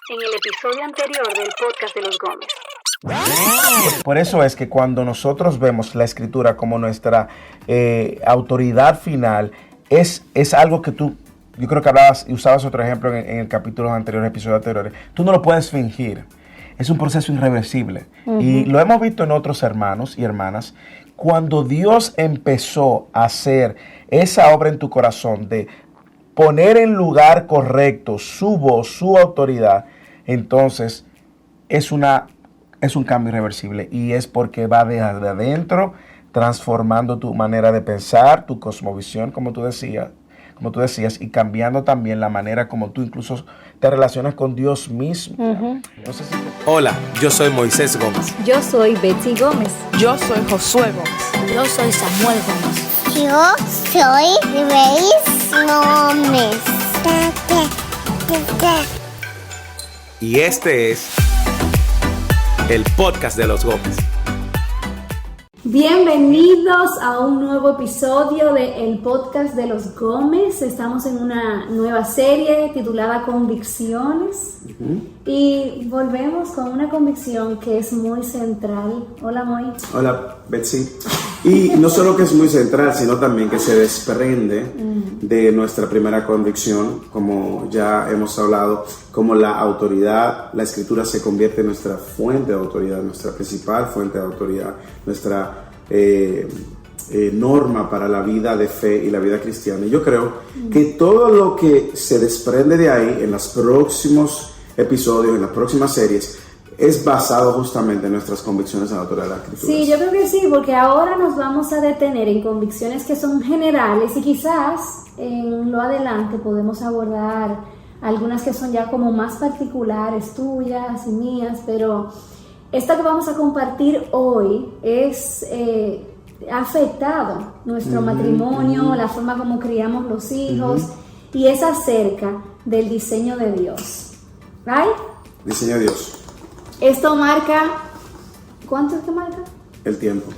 En el episodio anterior del podcast de los Gómez. Por eso es que cuando nosotros vemos la escritura como nuestra autoridad final, es algo que yo creo que hablabas y usabas otro ejemplo en el capítulo anterior, episodios anteriores, tú no lo puedes fingir. Es un proceso irreversible. Uh-huh. Y lo hemos visto en otros hermanos y hermanas. Cuando Dios empezó a hacer esa obra en tu corazón de poner en lugar correcto su voz, su autoridad, entonces es un cambio irreversible y es porque va de adentro transformando tu manera de pensar, tu cosmovisión, como tú decías, y cambiando también la manera como tú incluso te relacionas con Dios mismo. Uh-huh. No sé si... Hola, yo soy Moisés Gómez. Yo soy Betsy Gómez. Yo soy Josué Gómez. Yo soy Samuel Gómez. Yo soy Grace Gómez. Y este es el podcast de los Gómez. Bienvenidos a un nuevo episodio del podcast de los Gómez. Estamos en una nueva serie titulada Convicciones. Uh-huh. Y volvemos con una convicción que es muy central. Hola, Moy. Hola, Betsy. Y no solo que es muy central, sino también que se desprende de nuestra primera convicción, como ya hemos hablado, como la autoridad, la escritura se convierte en nuestra fuente de autoridad, nuestra principal fuente de autoridad, nuestra norma para la vida de fe y la vida cristiana. Y yo creo que todo lo que se desprende de ahí en los próximos episodios, en las próximas series, es basado justamente en nuestras convicciones en la autoridad de la escritura. Sí, yo creo que sí, porque ahora nos vamos a detener en convicciones que son generales y quizás en lo adelante podemos abordar algunas que son ya como más particulares, tuyas y mías, pero esta que vamos a compartir hoy ha afectado nuestro matrimonio, la forma como criamos los hijos, y es acerca del diseño de Dios. ¿Right? Diseño de Dios. Esto marca... ¿Cuánto es que marca? El tiempo.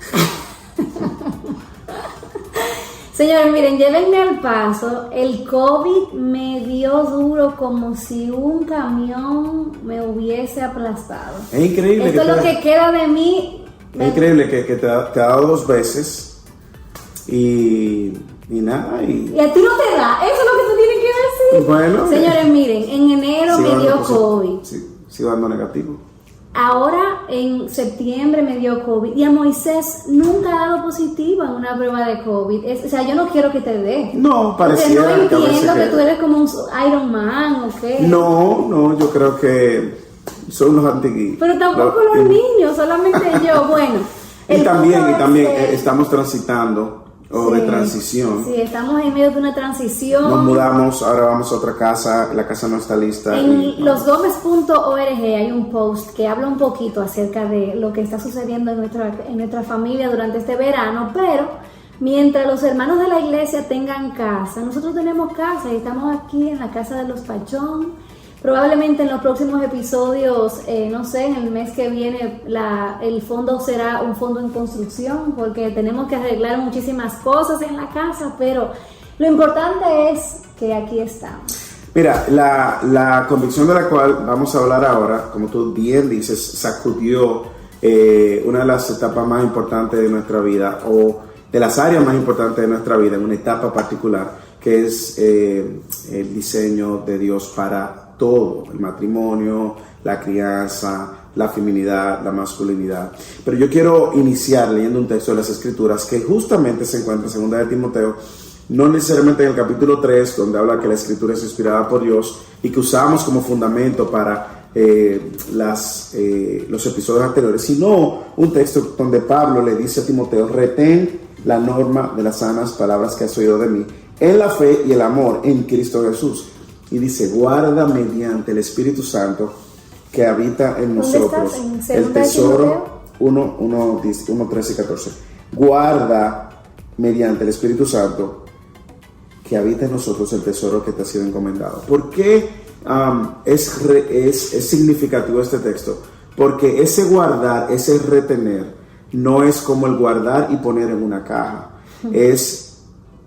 Señores, miren, llévenme al paso. El COVID me dio duro como si un camión me hubiese aplastado. Es increíble. Esto es lo que queda de mí. Es increíble que te ha dado 2 veces y nada. Y a ti no te da. Eso es lo que tú tienes que decir. Bueno. Señores, miren, en enero me dio COVID. Sí, sigo dando negativo. Ahora en septiembre me dio COVID y a Moisés nunca ha dado positivo en una prueba de COVID. O sea, yo no quiero que te dé. No, pareciera no entiendo que tú eres como un Iron Man o qué. No, yo creo que son los antiguos. Pero tampoco los niños, solamente yo. Bueno. Y también estamos transitando de transición. Sí, estamos en medio de una transición. Nos mudamos, ahora vamos a otra casa, la casa no está lista. En losgomez.org hay un post que habla un poquito acerca de lo que está sucediendo en nuestra familia durante este verano, pero mientras los hermanos de la iglesia tengan casa, nosotros tenemos casa y estamos aquí en la casa de los Pachón. Probablemente en los próximos episodios, no sé, en el mes que viene el fondo será un fondo en construcción porque tenemos que arreglar muchísimas cosas en la casa, pero lo importante es que aquí estamos. Mira, la convicción de la cual vamos a hablar ahora, como tú bien dices, sacudió una de las etapas más importantes de nuestra vida o de las áreas más importantes de nuestra vida en una etapa particular, que es el diseño de Dios para todo, el matrimonio, la crianza, la feminidad, la masculinidad. Pero yo quiero iniciar leyendo un texto de las Escrituras que justamente se encuentra en 2 de Timoteo, no necesariamente en el capítulo 3, donde habla que la Escritura es inspirada por Dios y que usamos como fundamento para los episodios anteriores, sino un texto donde Pablo le dice a Timoteo: retén la norma de las sanas palabras que has oído de mí, en la fe y el amor en Cristo Jesús. Y dice: guarda mediante el Espíritu Santo que habita en nosotros el tesoro. 1, 13 y 14. Guarda mediante el Espíritu Santo que habita en nosotros el tesoro que te ha sido encomendado. ¿Por qué es significativo este texto? Porque ese guardar, ese retener, no es como el guardar y poner en una caja. Es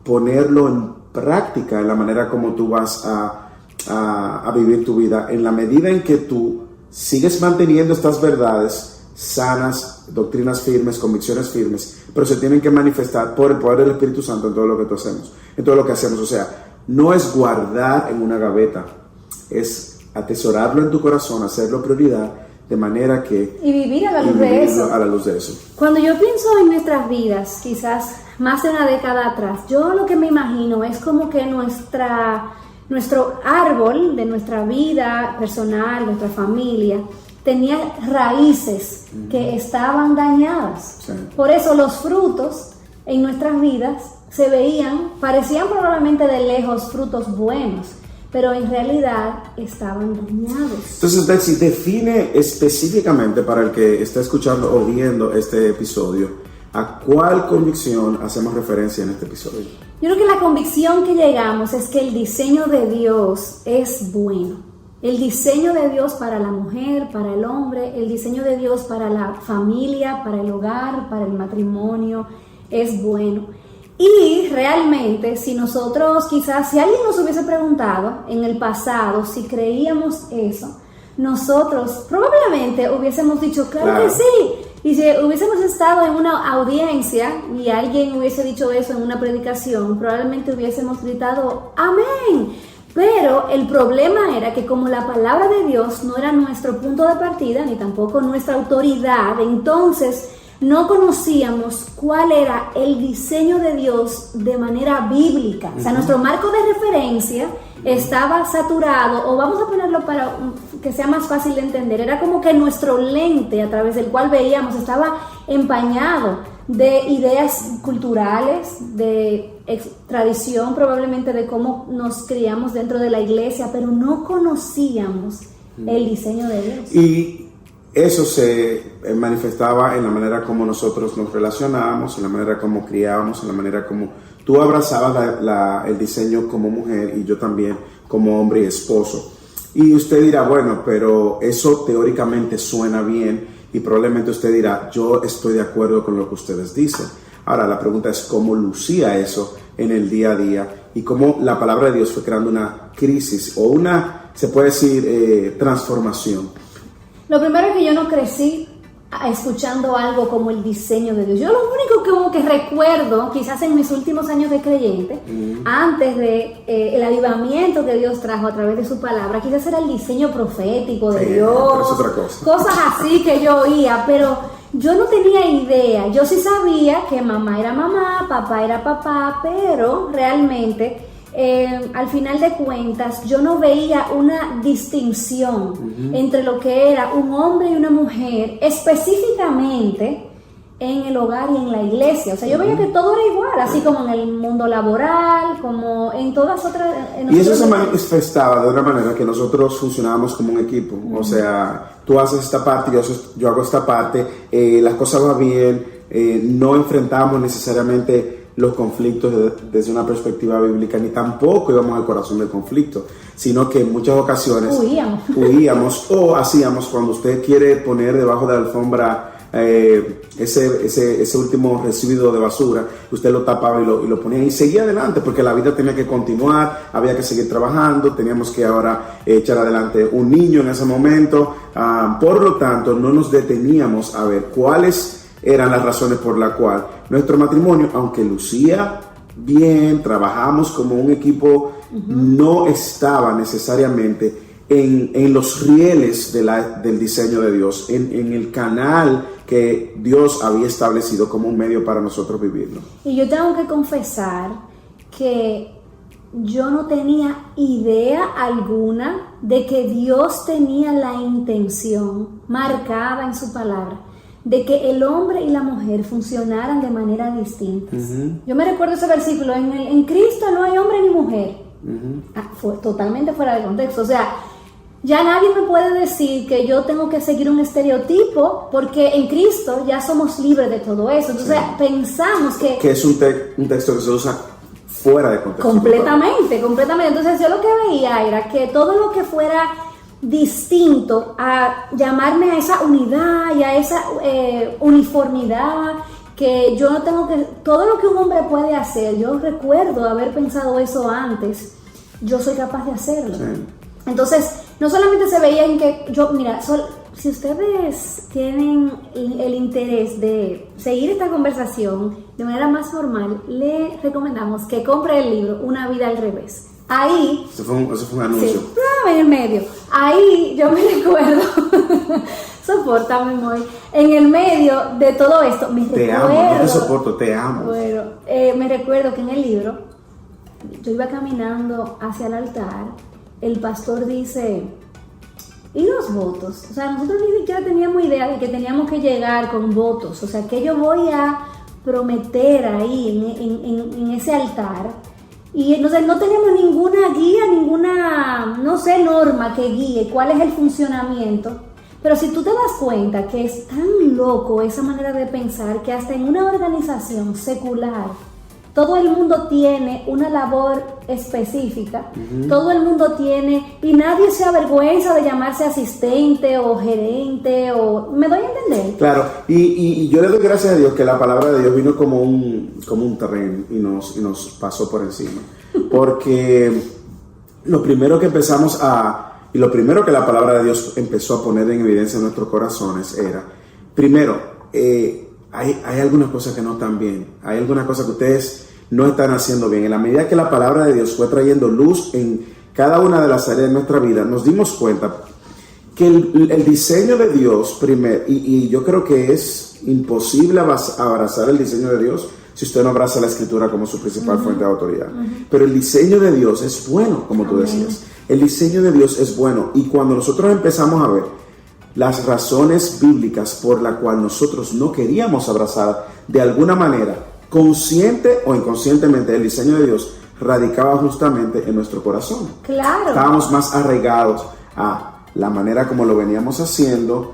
ponerlo en práctica en la manera como tú vas a a vivir tu vida en la medida en que tú sigues manteniendo estas verdades sanas, doctrinas firmes, convicciones firmes, pero se tienen que manifestar por el poder del Espíritu Santo en todo lo que tú hacemos, en todo lo que hacemos. O sea, no es guardar en una gaveta, es atesorarlo en tu corazón, hacerlo prioridad, de manera que... Y vivir a la luz de eso. A la luz de eso. Cuando yo pienso en nuestras vidas, quizás más de una década atrás, yo lo que me imagino es como que nuestro árbol de nuestra vida personal, nuestra familia, tenía raíces que estaban dañadas. Sí. Por eso los frutos en nuestras vidas parecían probablemente de lejos frutos buenos, pero en realidad estaban dañados. Entonces, Betsy, define específicamente para el que está escuchando o viendo este episodio, ¿a cuál convicción hacemos referencia en este episodio? Yo creo que la convicción que llegamos es que el diseño de Dios es bueno. El diseño de Dios para la mujer, para el hombre, el diseño de Dios para la familia, para el hogar, para el matrimonio, es bueno. Y realmente, si alguien nos hubiese preguntado en el pasado si creíamos eso, nosotros probablemente hubiésemos dicho, claro que sí. Y si hubiésemos estado en una audiencia y alguien hubiese dicho eso en una predicación, probablemente hubiésemos gritado, amén. Pero el problema era que como la palabra de Dios no era nuestro punto de partida, ni tampoco nuestra autoridad, entonces no conocíamos cuál era el diseño de Dios de manera bíblica. O sea, nuestro marco de referencia estaba saturado, o vamos a ponerlo para que sea más fácil de entender, era como que nuestro lente a través del cual veíamos estaba empañado de ideas culturales, de tradición probablemente de cómo nos criamos dentro de la iglesia, pero no conocíamos el diseño de Dios. Y eso se manifestaba en la manera como nosotros nos relacionábamos, en la manera como criábamos, en la manera como tú abrazabas el diseño como mujer y yo también como hombre y esposo. Y usted dirá, bueno, pero eso teóricamente suena bien y probablemente usted dirá, yo estoy de acuerdo con lo que ustedes dicen. Ahora, la pregunta es cómo lucía eso en el día a día y cómo la palabra de Dios fue creando una crisis o se puede decir, transformación. Lo primero es que yo no crecí escuchando algo como el diseño de Dios. Yo lo único como que recuerdo, quizás en mis últimos años de creyente, antes de el avivamiento que Dios trajo a través de su palabra, quizás era el diseño profético de Dios, pero es otra cosa. Cosas así que yo oía, pero yo no tenía idea. Yo sí sabía que mamá era mamá, papá era papá, pero realmente al final de cuentas yo no veía una distinción entre lo que era un hombre y una mujer específicamente en el hogar y en la iglesia. O sea, yo veía que todo era igual, así como en el mundo laboral, como en todas otras... Y eso se manifestaba de una manera que nosotros funcionábamos como un equipo. O sea, tú haces esta parte, yo hago esta parte, las cosas van bien, no enfrentamos necesariamente los conflictos desde una perspectiva bíblica, ni tampoco íbamos al corazón del conflicto, sino que en muchas ocasiones huíamos o hacíamos cuando usted quiere poner debajo de la alfombra ese último residuo de basura, usted lo tapaba y lo ponía y seguía adelante porque la vida tenía que continuar, había que seguir trabajando, teníamos que ahora echar adelante un niño en ese momento, por lo tanto no nos deteníamos a ver cuáles eran las razones por las cuales nuestro matrimonio, aunque lucía bien, trabajamos como un equipo, no estaba necesariamente en los rieles del diseño de Dios, en el canal que Dios había establecido como un medio para nosotros vivirlo. Y yo tengo que confesar que yo no tenía idea alguna de que Dios tenía la intención marcada en su palabra de que el hombre y la mujer funcionaran de manera distinta. Yo me recuerdo ese versículo, en Cristo no hay hombre ni mujer. Fue totalmente fuera de contexto. O sea, ya nadie me puede decir que yo tengo que seguir un estereotipo porque en Cristo ya somos libres de todo eso. Entonces pensamos que es un texto que se usa fuera de contexto. Completamente. Entonces yo lo que veía era que todo lo que fuera distinto a llamarme a esa unidad y a esa uniformidad, que yo no tengo que, todo lo que un hombre puede hacer, yo recuerdo haber pensado eso antes, yo soy capaz de hacerlo. Entonces, no solamente se veía en que si ustedes tienen el interés de seguir esta conversación de manera más formal, le recomendamos que compre el libro Una vida al revés. Ahí... Eso fue un anuncio. Sí, en el medio. Ahí yo me recuerdo... Sopórtame, Moy. En el medio de todo esto, te amo, no te soporto, te amo. Bueno, me recuerdo que en el libro, yo iba caminando hacia el altar, el pastor dice... ¿Y los votos? O sea, nosotros ni siquiera teníamos idea de que teníamos que llegar con votos. O sea, que yo voy a prometer ahí en ese altar. Y entonces no teníamos ninguna guía, norma que guíe cuál es el funcionamiento. Pero si tú te das cuenta que es tan loco esa manera de pensar que hasta en una organización secular todo el mundo tiene una labor específica, todo el mundo tiene, y nadie se avergüenza de llamarse asistente o gerente, o ¿me doy a entender? Claro, y yo le doy gracias a Dios que la palabra de Dios vino como un tren y nos pasó por encima. Porque lo primero que lo primero que la palabra de Dios empezó a poner en evidencia en nuestros corazones era, primero, hay algunas cosas que no están bien, hay algunas cosas que ustedes no están haciendo bien. En la medida que la palabra de Dios fue trayendo luz en cada una de las áreas de nuestra vida, nos dimos cuenta que el diseño de Dios, primero, y yo creo que es imposible abrazar el diseño de Dios si usted no abraza la Escritura como su principal fuente de autoridad. Pero el diseño de Dios es bueno, como tú decías. El diseño de Dios es bueno, y cuando nosotros empezamos a ver las razones bíblicas por la cual nosotros no queríamos abrazar de alguna manera, consciente o inconscientemente, el diseño de Dios radicaba justamente en nuestro corazón. Claro. Estábamos más arraigados a la manera como lo veníamos haciendo,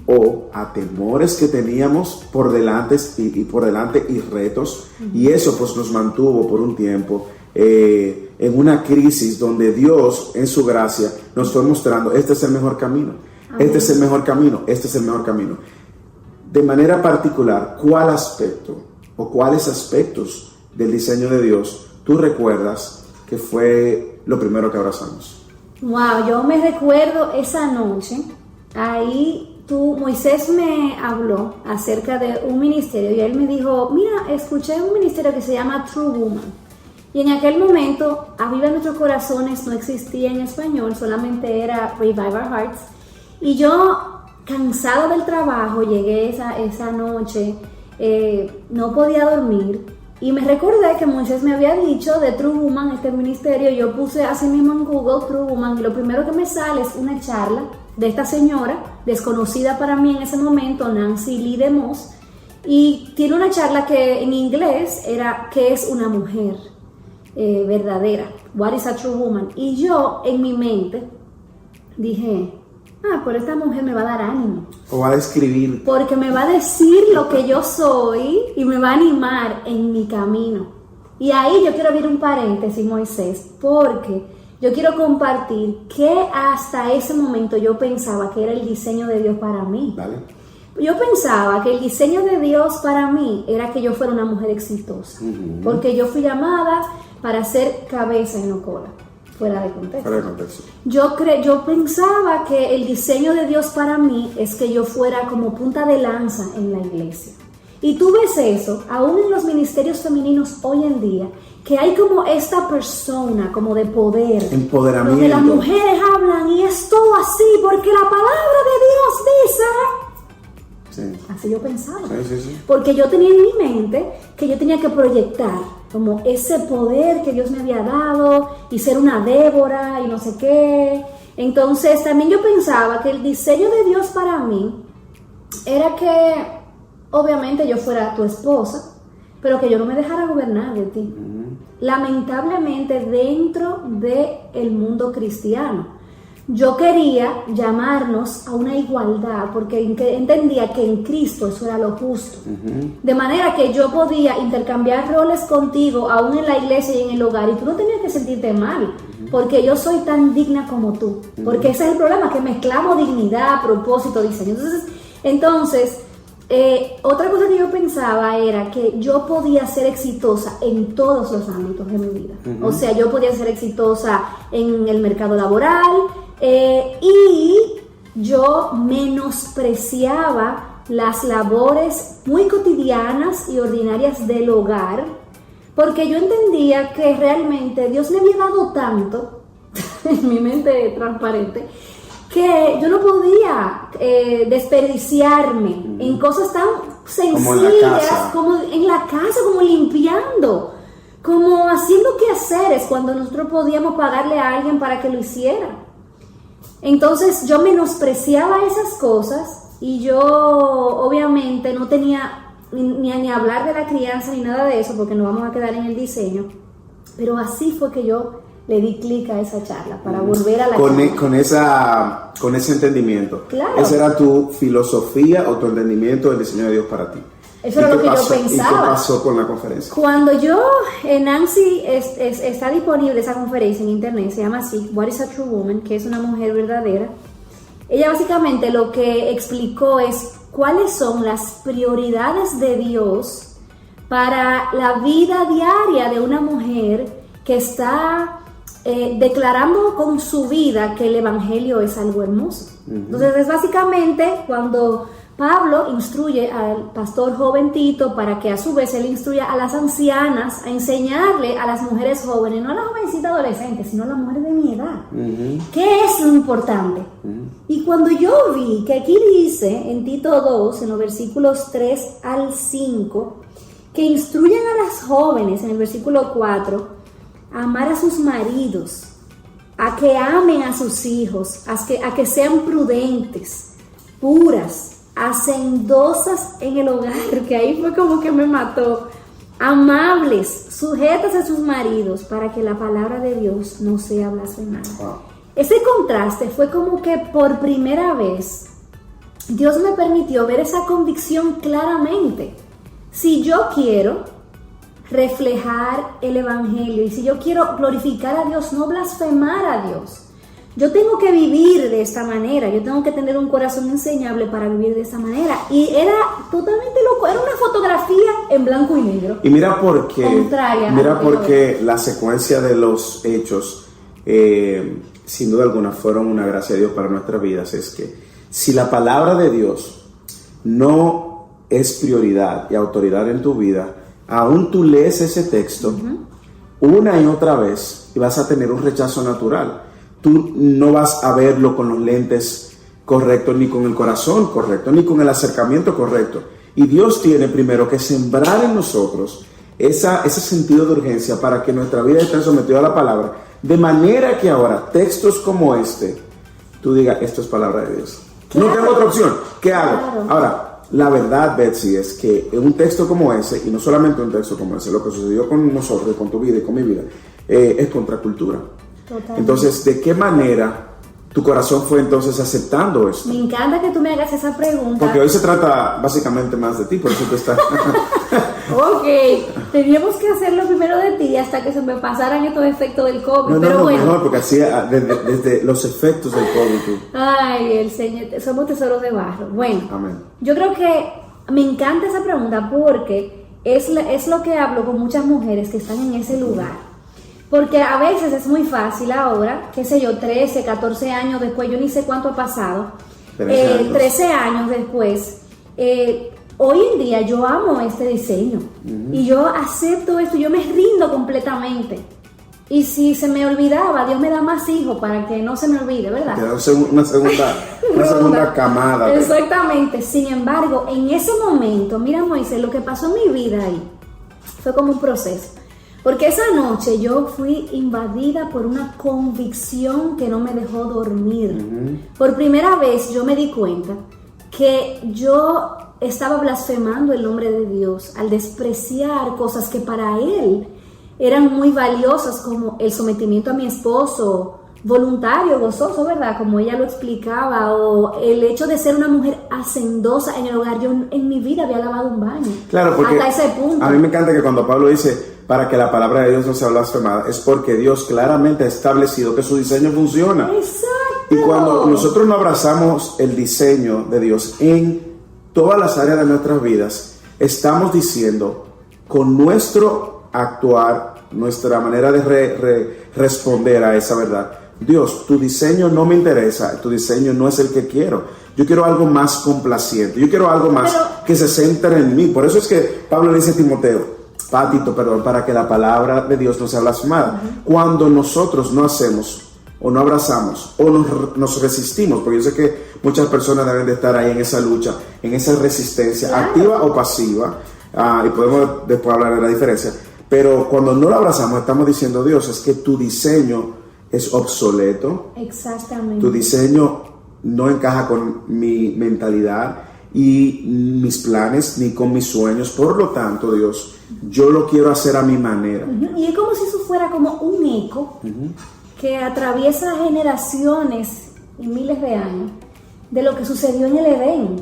o a temores que teníamos por delante y retos, y eso pues nos mantuvo por un tiempo en una crisis donde Dios en su gracia nos fue mostrando: este es el mejor camino, este es el mejor camino, este es el mejor camino. De manera particular, ¿cuáles aspectos del diseño de Dios tú recuerdas que fue lo primero que abrazamos? Wow, yo me recuerdo esa noche, ahí Moisés me habló acerca de un ministerio y él me dijo: mira, escuché un ministerio que se llama True Woman. Y en aquel momento, Aviva Nuestros Corazones no existía en español, solamente era Revive Our Hearts. Y yo, cansada del trabajo, llegué esa noche, no podía dormir. Y me recordé que Moisés me había dicho de True Woman, este ministerio. Yo puse así mismo en Google True Woman, y lo primero que me sale es una charla de esta señora, desconocida para mí en ese momento, Nancy Lee DeMoss. Y tiene una charla que en inglés era ¿qué es una mujer verdadera? What is a true woman? Y yo en mi mente dije: pero esta mujer me va a dar ánimo. O va a describir. Porque me va a decir lo que yo soy y me va a animar en mi camino. Y ahí yo quiero abrir un paréntesis, Moisés, porque yo quiero compartir que hasta ese momento yo pensaba que era el diseño de Dios para mí. Vale. Yo pensaba que el diseño de Dios para mí era que yo fuera una mujer exitosa. Porque yo fui llamada para ser cabeza y no cola. Fuera de contexto. Yo pensaba que el diseño de Dios para mí es que yo fuera como punta de lanza en la iglesia. Y tú ves eso, aún en los ministerios femeninos hoy en día, que hay como esta persona como de poder. Empoderamiento. Donde las mujeres hablan y es todo así porque la palabra de Dios dice... Sí. Así yo pensaba. Sí. Porque yo tenía en mi mente que yo tenía que proyectar como ese poder que Dios me había dado y ser una Débora y no sé qué. Entonces también yo pensaba que el diseño de Dios para mí era que obviamente yo fuera tu esposa, pero que yo no me dejara gobernar de ti. Lamentablemente dentro del mundo cristiano yo quería llamarnos a una igualdad porque entendía que en Cristo eso era lo justo. De manera que yo podía intercambiar roles contigo aún en la iglesia y en el hogar, y tú no tenías que sentirte mal porque yo soy tan digna como tú. Porque ese es el problema, que mezclamos dignidad, propósito, diseño. Entonces Otra cosa que yo pensaba era que yo podía ser exitosa en todos los ámbitos de mi vida. O sea, yo podía ser exitosa en el mercado laboral y yo menospreciaba las labores muy cotidianas y ordinarias del hogar, porque yo entendía que realmente Dios me había dado tanto, en mi mente transparente, que yo no podía desperdiciarme en cosas tan sencillas como en la casa, como limpiando, como haciendo quehaceres cuando nosotros podíamos pagarle a alguien para que lo hiciera. Entonces yo menospreciaba esas cosas y yo obviamente no tenía ni hablar de la crianza ni nada de eso, porque nos vamos a quedar en el diseño, pero así fue que yo le di clic a esa charla para volver a la con ese entendimiento. Claro. ¿Esa era tu filosofía o tu entendimiento del diseño de Dios para ti? Eso era lo que yo pensaba. ¿Y qué pasó con la conferencia? Cuando Nancy está disponible esa conferencia en internet, se llama así, What is a True Woman, que es una mujer verdadera. Ella básicamente lo que explicó es cuáles son las prioridades de Dios para la vida diaria de una mujer que está declarando con su vida que el evangelio es algo hermoso. Entonces es básicamente cuando Pablo instruye al pastor joven Tito para que a su vez él instruya a las ancianas a enseñarle a las mujeres jóvenes, no a las jovencitas adolescentes, sino a las mujeres de mi edad. ¿Qué es lo importante? Y cuando yo vi que aquí dice en Tito 2, en los versículos 3 al 5, que instruyen a las jóvenes en el versículo 4, a amar a sus maridos, a que amen a sus hijos, a que sean prudentes, puras, hacendosas en el hogar, que ahí fue como que me mató, amables, sujetas a sus maridos, para que la palabra de Dios no sea blasfemada. Ese contraste fue como que por primera vez Dios me permitió ver esa convicción claramente. Si yo quiero reflejar el evangelio y si yo quiero glorificar a Dios, no blasfemar a Dios, yo tengo que vivir de esta manera, yo tengo que tener un corazón enseñable para vivir de esta manera. Y era totalmente loco, era una fotografía en blanco y negro. Y mira por qué la secuencia de los hechos sin duda alguna fueron una gracia de Dios para nuestras vidas. Es que si la palabra de Dios no es prioridad y autoridad en tu vida, aún tú lees ese texto una y otra vez y vas a tener un rechazo natural. Tú no vas a verlo con los lentes correctos, ni con el corazón correcto, ni con el acercamiento correcto. Y Dios tiene primero que sembrar en nosotros ese sentido de urgencia para que nuestra vida esté sometida a la palabra, de manera que ahora textos como este, tú digas, esto es palabra de Dios. Claro. No tengo otra opción. ¿Qué hago? Claro. Ahora, la verdad, Betsy, es que en un texto como ese, y no solamente un texto como ese, lo que sucedió con nosotros, con tu vida y con mi vida, es contracultura. Totalmente. Entonces, ¿de qué manera tu corazón fue entonces aceptando esto? Me encanta que tú me hagas esa pregunta. Porque hoy se trata básicamente más de ti, por eso tú estás... Ok, teníamos que hacerlo primero de ti hasta que se me pasaran estos efectos del COVID. No, mejor, porque así desde los efectos del COVID. Ay, el Señor, somos tesoros de barro. Bueno, amén. Yo creo que me encanta esa pregunta porque es lo que hablo con muchas mujeres que están en ese lugar. Porque a veces es muy fácil ahora, qué sé yo, 13, 14 años después, yo ni sé cuánto ha pasado, 13 años después, hoy en día yo amo este diseño y yo acepto esto, yo me rindo completamente. Y si se me olvidaba, Dios me da más hijos para que no se me olvide, ¿verdad? Te da una segunda camada. Exactamente. Sin embargo, en ese momento, mira Moisés, lo que pasó en mi vida ahí fue como un proceso. Porque esa noche yo fui invadida por una convicción que no me dejó dormir. Por primera vez yo me di cuenta que yo estaba blasfemando el nombre de Dios al despreciar cosas que para Él eran muy valiosas, como el sometimiento a mi esposo, voluntario, gozoso, ¿verdad? Como ella lo explicaba, o el hecho de ser una mujer hacendosa en el hogar. Yo en mi vida había lavado un baño. Claro, porque hasta ese punto. A mí me encanta que cuando Pablo dice para que la palabra de Dios no sea blasfemada, es porque Dios claramente ha establecido que su diseño funciona. Exacto. Y cuando nosotros no abrazamos el diseño de Dios en todas las áreas de nuestras vidas, estamos diciendo con nuestro actuar, nuestra manera de responder a esa verdad: Dios, tu diseño no me interesa, tu diseño no es el que quiero. Yo quiero algo más complaciente, yo quiero algo más que se centre en mí. Por eso es que Pablo le dice a Tito, para que la palabra de Dios no sea blasfemada. Cuando nosotros no hacemos o no abrazamos o nos resistimos, porque yo sé que muchas personas deben de estar ahí en esa lucha, en esa resistencia, activa o pasiva, y podemos después hablar de la diferencia, pero cuando no lo abrazamos estamos diciendo: Dios, es que tu diseño es obsoleto. Exactamente. Tu diseño no encaja con mi mentalidad y mis planes ni con mis sueños, por lo tanto, Dios, yo lo quiero hacer a mi manera. Y es como si eso fuera como un eco que atraviesa generaciones y miles de años de lo que sucedió en el Edén,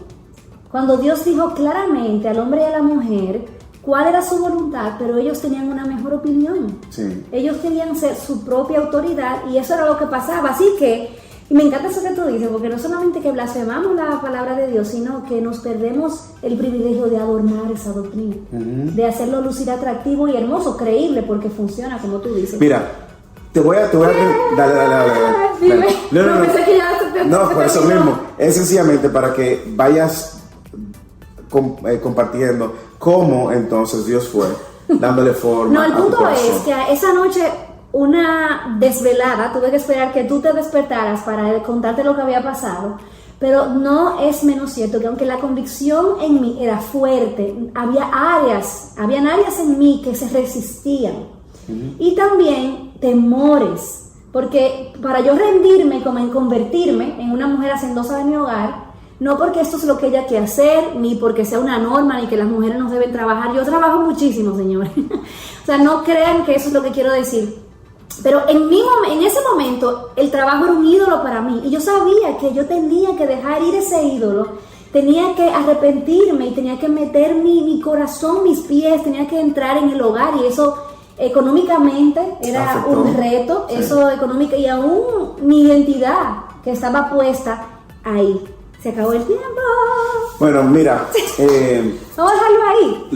cuando Dios dijo claramente al hombre y a la mujer cuál era su voluntad, pero ellos tenían una mejor opinión. Sí. Ellos querían ser su propia autoridad y eso era lo que pasaba. Así que, y me encanta eso que tú dices, porque no solamente que blasfemamos la palabra de Dios, sino que nos perdemos el privilegio de adornar esa doctrina, de hacerlo lucir atractivo y hermoso, creíble, porque funciona, como tú dices. Mira, te voy a dale. Dime. No. Pensé que ya No, por eso mismo. Es sencillamente para que vayas compartiendo cómo entonces Dios fue dándole forma. No, el a tu punto corazón. es que esa noche, una desvelada, tuve que esperar que tú te despertaras para contarte lo que había pasado. Pero no es menos cierto que aunque la convicción en mí era fuerte, habían áreas en mí que se resistían. Y también temores, porque para yo rendirme como en convertirme en una mujer hacendosa de mi hogar, no porque esto es lo que ella quiere hacer, ni porque sea una norma, ni que las mujeres no deben trabajar. Yo trabajo muchísimo, señores. O sea, no crean que eso es lo que quiero decir. Pero en ese momento el trabajo era un ídolo para mí y yo sabía que yo tenía que dejar ir ese ídolo, tenía que arrepentirme y tenía que meter mi corazón, mis pies, tenía que entrar en el hogar, y eso económicamente era un reto, sí. Eso económico, y aún mi identidad que estaba puesta ahí. Se acabó el tiempo. Bueno, mira, vamos a dejarlo ahí.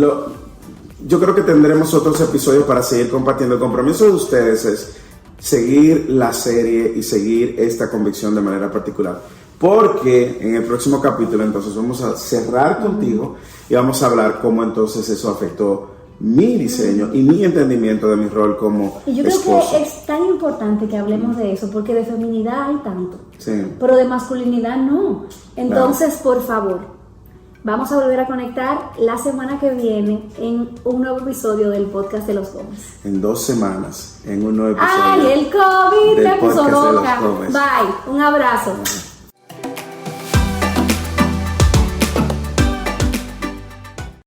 Yo creo que tendremos otros episodios para seguir compartiendo. El compromiso de ustedes es seguir la serie y seguir esta convicción de manera particular, porque en el próximo capítulo entonces vamos a cerrar contigo y vamos a hablar cómo entonces eso afectó mi diseño y mi entendimiento de mi rol como y yo creo esposo. Que es tan importante que hablemos de eso, porque de feminidad hay tanto, sí, pero de masculinidad no. Entonces, por favor, vamos a volver a conectar la semana que viene en un nuevo episodio del podcast de los Gómez. En 2 semanas, en un nuevo episodio. ¡Ay, el COVID te puso podcast de los loca! Gómez. Bye, un abrazo.